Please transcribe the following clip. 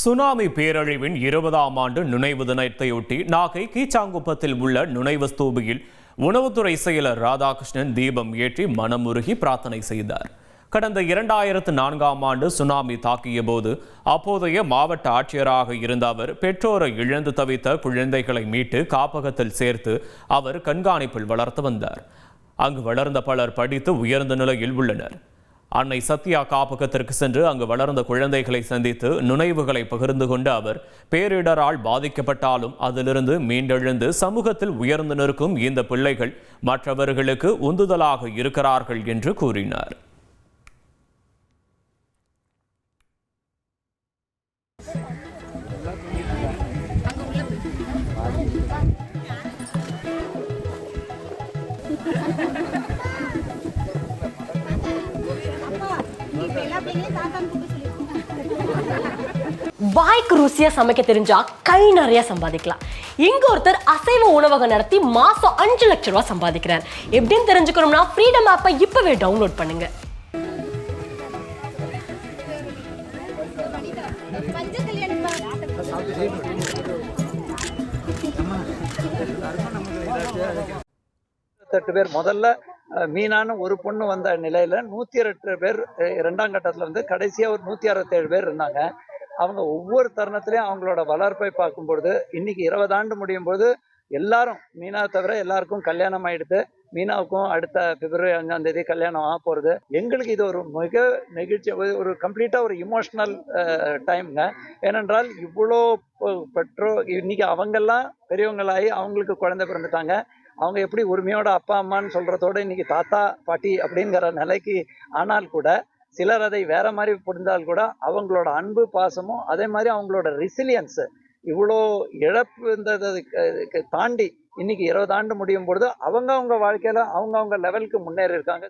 Tsunami பேரழிவின் 20ஆம் ஆண்டு நினைவு தினத்தையொட்டி நாகை கீச்சாங்குப்பத்தில் உள்ள நினைவு ஸ்தூபியில் உணவுத்துறை செயலர் ராதாகிருஷ்ணன் தீபம் ஏற்றி மனமுருகி பிரார்த்தனை செய்தார். கடந்த 2004ஆம் ஆண்டு சுனாமி தாக்கிய போது அப்போதைய மாவட்ட ஆட்சியராக இருந்த அவர் பெற்றோரை இழந்து தவித்த குழந்தைகளை மீட்டு காப்பகத்தில் சேர்த்து அவர் கண்காணிப்பில் வளர்த்து வந்தார். அங்கு வளர்ந்த பலர் படித்து உயர்ந்த நிலையில் உள்ளனர். அன்னை சத்யா காப்பகத்திற்கு சென்று அங்கு வளர்ந்த குழந்தைகளை சந்தித்து நினைவுகளை பகிர்ந்து கொண்ட அவர் பேரிடரால் பாதிக்கப்பட்டாலும் அதிலிருந்து மீண்டெழுந்து சமூகத்தில் உயர்ந்து நிற்கும் இந்த பிள்ளைகள் மற்றவர்களுக்கு உந்துதலாக இருக்கிறார்கள் என்று கூறினார். வாய்க்கு ருசியா சமைக்க தெரிஞ்சா கை நிறைய சம்பாதிக்கலாம். இங்க ஒருத்தர் அசைவ உணவகம் நடத்தி மாசம் 5 லட்சம் ரூபாய் சம்பாதிக்கிறார். எப்படின்னு தெரிஞ்சுக்கணும்னா ஃப்ரீடம் ஆப்பை இப்பவே டவுன்லோட் பண்ணுங்க. பேர் முதல்ல மீனான ஒரு பொண்ணு வந்த நிலையில 102 பேர் இரண்டாம் கட்டத்துல வந்து கடைசியா ஒரு 167 பேர் இருந்தாங்க. அவங்க ஒவ்வொரு தருணத்திலையும் அவங்களோட வளர்ப்பை பார்க்கும்பொழுது இன்னைக்கு 20 ஆண்டு முடியும் போது எல்லாரும் மீனா தவிர எல்லாருக்கும் கல்யாணம் ஆயிடுது. மீனாவுக்கும் அடுத்த பிப்ரவரி 5ஆம் தேதி கல்யாணம் ஆக போறது. எங்களுக்கு இது ஒரு மிக நெகிழ்ச்சி, ஒரு கம்ப்ளீட்டா ஒரு இமோஷனல் டைம்ங்க. ஏனென்றால் இவ்வளோ இன்னைக்கு அவங்கெல்லாம் பெரியவங்களாகி அவங்களுக்கு குழந்தை பிறந்துட்டாங்க. அவங்க எப்படி உரிமையோட அப்பா அம்மான்னு சொல்றதோட இன்னைக்கு தாத்தா பாட்டி அப்படிங்கிற நிலைக்கு ஆனால் கூட சிலர் அதை வேற மாதிரி புரிந்தால் கூட அவங்களோட அன்பு பாசமும் அதே மாதிரி அவங்களோட ரெசிலியன்ஸ் இவ்வளோ இழப்பு தாண்டி இன்னைக்கு 20 ஆண்டு முடியும் பொழுது அவங்க வாழ்க்கையில அவங்க லெவலுக்கு முன்னேறி இருக்காங்க.